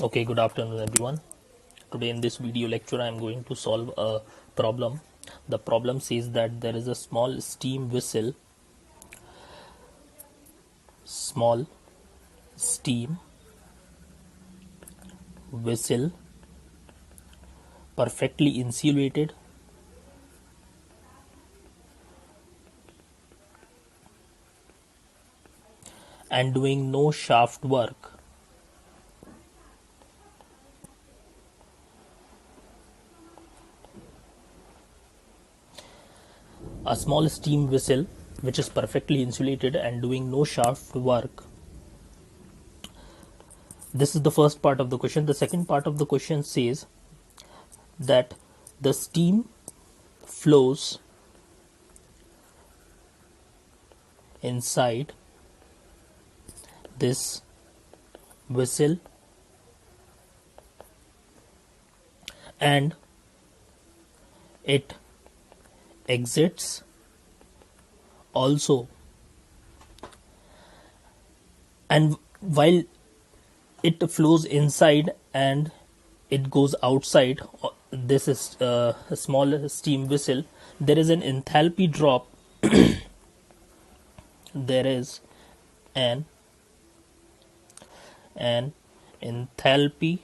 Okay, good afternoon everyone. Today in this video lecture I am going to solve a problem. The problem says that there is a small steam whistle perfectly insulated and doing no shaft work. A small steam whistle which is perfectly insulated and doing no shaft work. This is the first part of the question. The second part of the question says that the steam flows inside this whistle and it exits also, and while it flows inside and it goes outside, this is a small steam whistle, there is an enthalpy drop. There is an enthalpy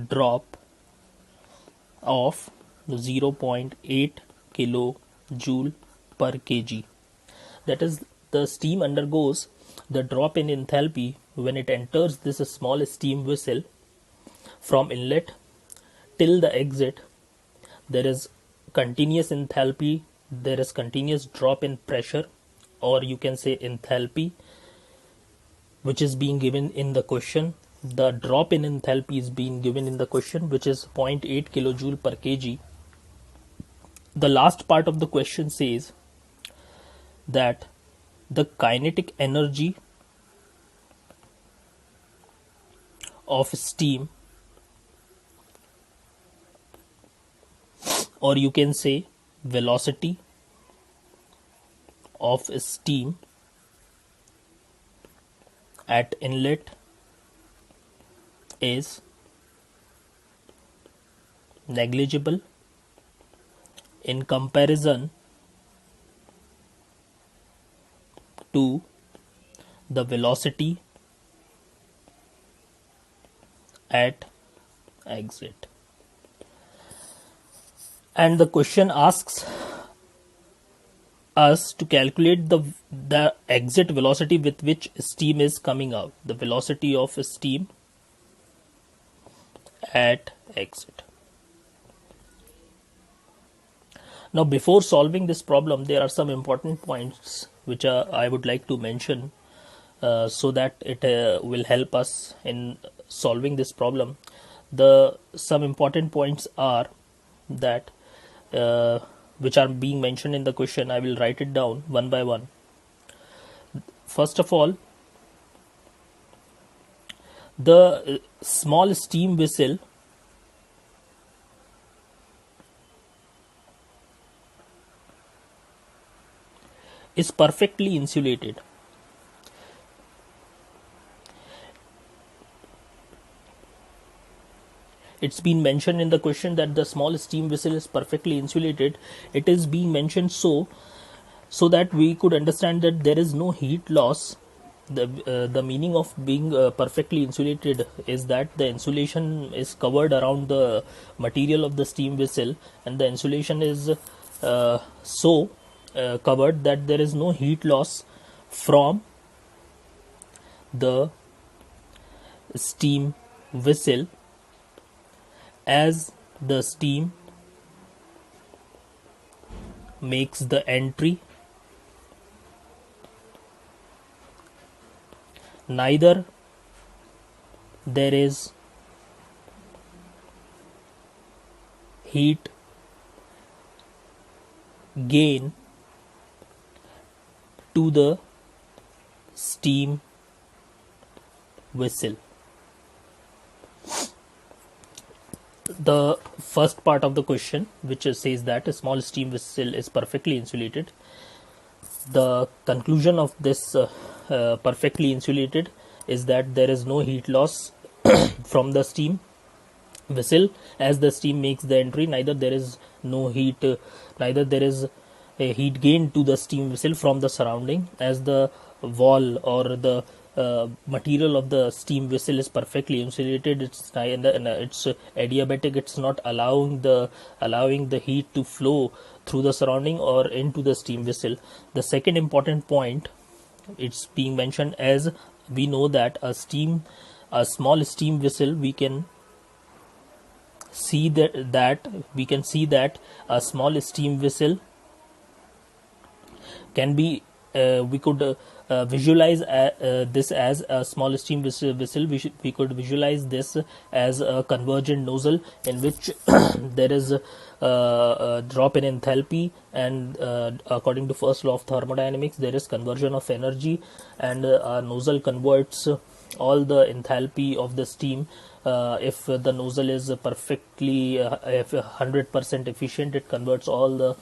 drop of 0.8 kilojoule per kg. That is, the steam undergoes the drop in enthalpy when it enters this small steam whistle from inlet till the exit. There is continuous enthalpy, there is continuous drop in pressure, or you can say enthalpy, which is being given in the question. The drop in enthalpy is being given in the question, which is 0.8 kilojoule per kg. The last part of the question says that the kinetic energy of steam, or you can say velocity of steam at inlet, is negligible in comparison to the velocity at exit. And the question asks us to calculate the exit velocity with which steam is coming out, the velocity of steam at exit. Now, before solving this problem, there are some important points which I would like to mention so that it will help us in solving this problem. Some important points are that which are being mentioned in the question. I will write it down one by one. First of all, the small steam whistle is perfectly insulated. It's been mentioned in the question that the small steam vessel is perfectly insulated. It is being mentioned so that we could understand that there is no heat loss. The meaning of being perfectly insulated is that the insulation is covered around the material of the steam vessel, and the insulation is covered that there is no heat loss from the steam vessel as the steam makes the entry. Neither there is heat gain to the steam whistle. The first part of the question, which says that a small steam vessel is perfectly insulated, the conclusion of this perfectly insulated is that there is no heat loss from the steam vessel as the steam makes the entry. Neither there is no heat, neither there is a heat gain to the steam vessel from the surrounding, as the wall or the material of the steam vessel is perfectly insulated. It's adiabatic. It's not allowing the heat to flow through the surrounding or into the steam vessel. The second important point, it's being mentioned as we know that a small steam vessel, we can see that a small steam vessel can be we could visualize this as a small steam vessel. We could visualize this as a convergent nozzle in which there is a drop in enthalpy, and according to first law of thermodynamics, there is conversion of energy, and a nozzle converts all the enthalpy of the steam. If the nozzle is perfectly 100% efficient, it converts all the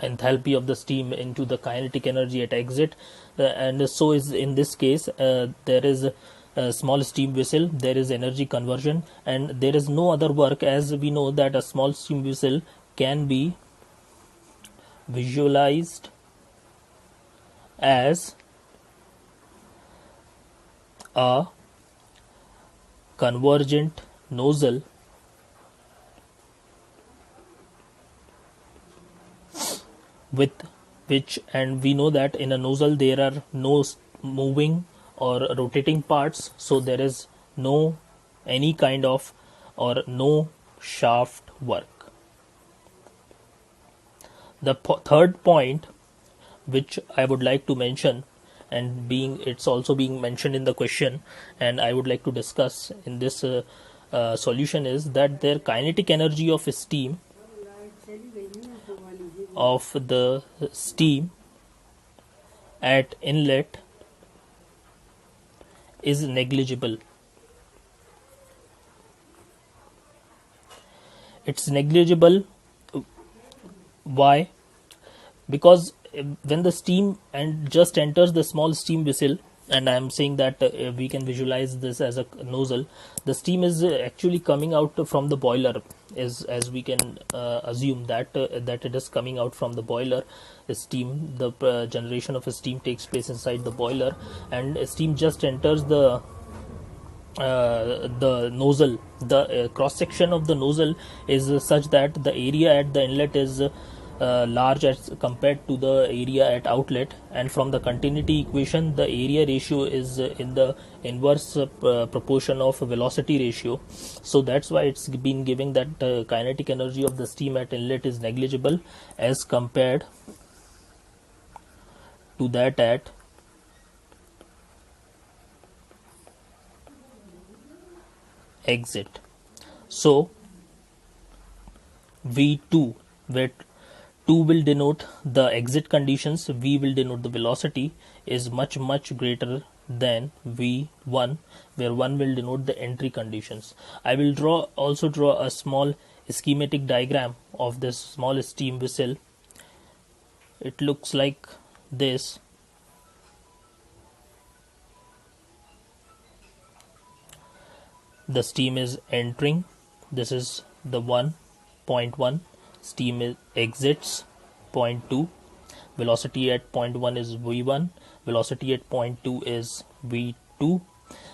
enthalpy of the steam into the kinetic energy at exit. And so is in this case, there is a small steam vessel, there is energy conversion, and there is no other work, as we know that a small steam vessel can be visualized as a convergent nozzle with which, and we know that in a nozzle there are no moving or rotating parts, so there is no any kind of or no shaft work. The third point which I would like to mention, and it's also being mentioned in the question, and I would like to discuss in this solution, is that their kinetic energy of steam at inlet is negligible. It's negligible. Why? Because when the steam and just enters the small steam vessel, and I am saying that we can visualize this as a nozzle, the steam is actually coming out from the boiler, as we can assume that it is coming out from the boiler. The generation of steam takes place inside the boiler, and steam just enters the nozzle. The cross section of the nozzle is such that the area at the inlet is large as compared to the area at outlet, and from the continuity equation, the area ratio is in the inverse proportion of velocity ratio. So that's why it's been given that kinetic energy of the steam at inlet is negligible as compared to that at exit. So V2, where 2 will denote the exit conditions, V will denote the velocity, is much greater than V1, where 1 will denote the entry conditions. I will also draw a small schematic diagram of this small steam vessel. It looks like this. The steam is entering. This is the point 1. Steam exits point 2. Velocity at point 1 is V1. Velocity at point 2 is V2.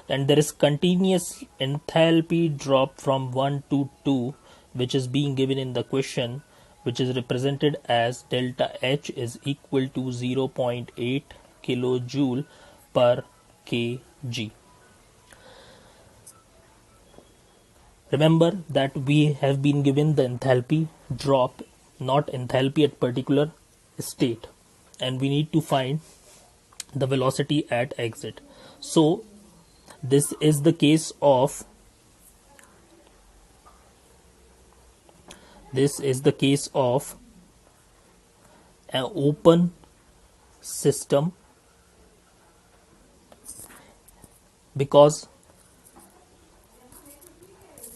And there is continuous enthalpy drop from 1 to 2, which is being given in the question, which is represented as delta H is equal to 0.8 kilojoule per kg. Remember that we have been given the enthalpy drop, not enthalpy at particular state, and we need to find the velocity at exit. So this is the case of an open system, because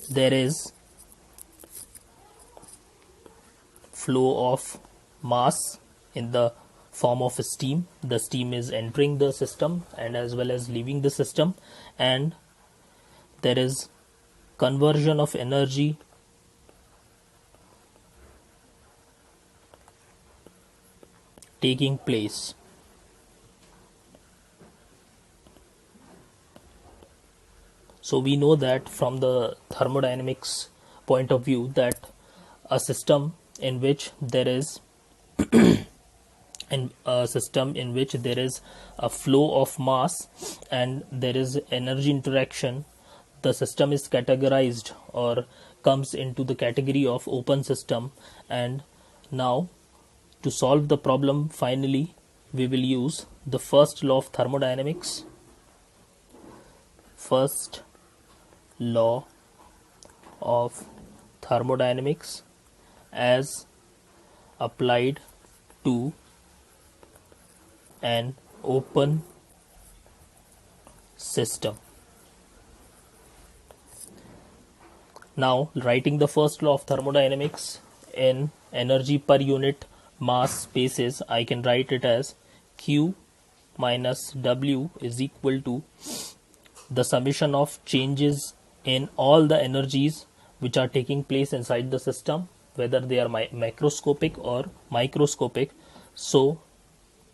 there is flow of mass in the form of steam. The steam is entering the system and as well as leaving the system, and there is conversion of energy taking place. So we know that from the thermodynamics point of view that a system in which there is a flow of mass and there is energy interaction, the system is categorized or comes into the category of open system. And now, to solve the problem, finally we will use the first law of thermodynamics. First law of thermodynamics as applied to an open system. Now, writing the first law of thermodynamics in energy per unit mass spaces, I can write it as Q minus W is equal to the summation of changes in all the energies which are taking place inside the system, whether they are macroscopic or microscopic. So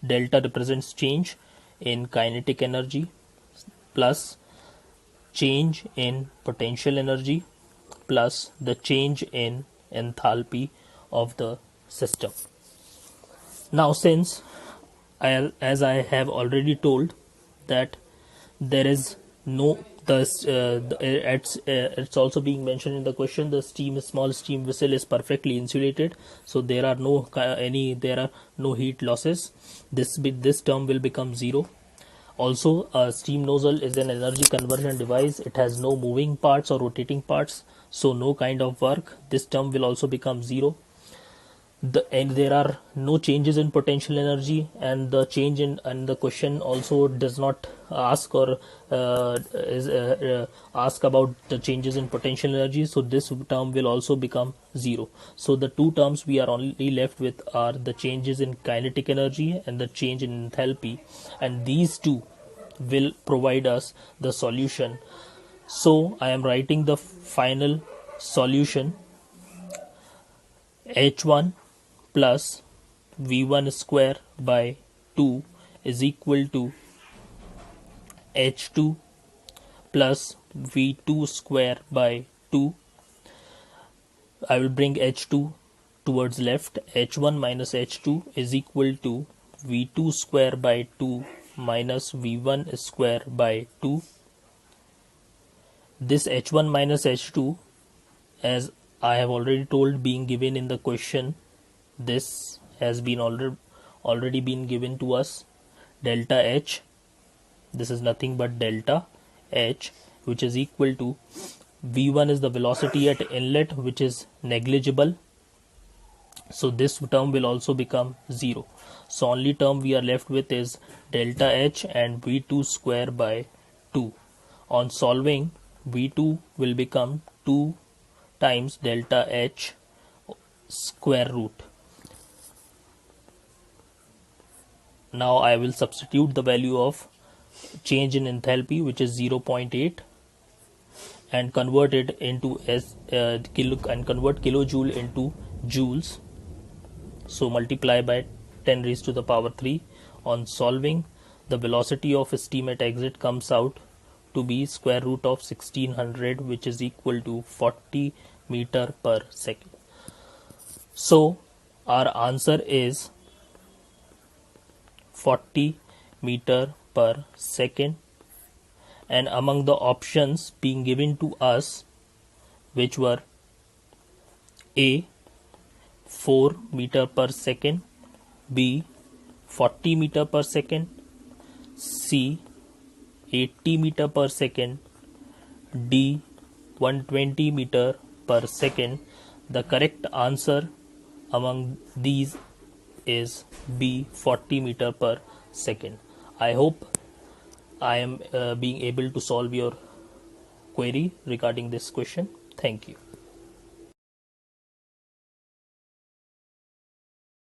delta represents change in kinetic energy plus change in potential energy plus the change in enthalpy of the system. Now, since as I have already told that there is no it's also being mentioned in the question, the small steam vessel is perfectly insulated, so there are no heat losses. This term will become zero. Also, a steam nozzle is an energy conversion device. It has no moving parts or rotating parts, so no kind of work. This term will also become zero. And there are no changes in potential energy, and the change in and the question also does not ask or ask about the changes in potential energy, so this term will also become zero. So the two terms we are only left with are the changes in kinetic energy and the change in enthalpy, and these two will provide us the solution. So I am writing the final solution: H1 plus V1 square by 2 is equal to H2 plus V2 square by 2. I will bring H2 towards left. H1 minus H2 is equal to V2 square by 2 minus V1 square by 2. This H1 minus H2, as I have already told, being given in the question, this has been already been given to us. Delta H, this is nothing but delta H, which is equal to V1 is the velocity at inlet, which is negligible, so this term will also become zero. So only term we are left with is delta H and V2 square by 2. On solving, V2 will become 2 times delta H square root. Now I will substitute the value of change in enthalpy, which is 0.8, and convert it into convert kilojoule into joules. So multiply by 10 raised to the power 3. On solving, the velocity of steam at exit comes out to be square root of 1600, which is equal to 40 meter per second. So our answer is 40 meter per second, and among the options being given to us, which were A 4 meter per second, B 40 meter per second, C 80 meter per second, D 120 meter per second, the correct answer among these is B 40 meter per second. I hope I am being able to solve your query regarding this question. Thank you.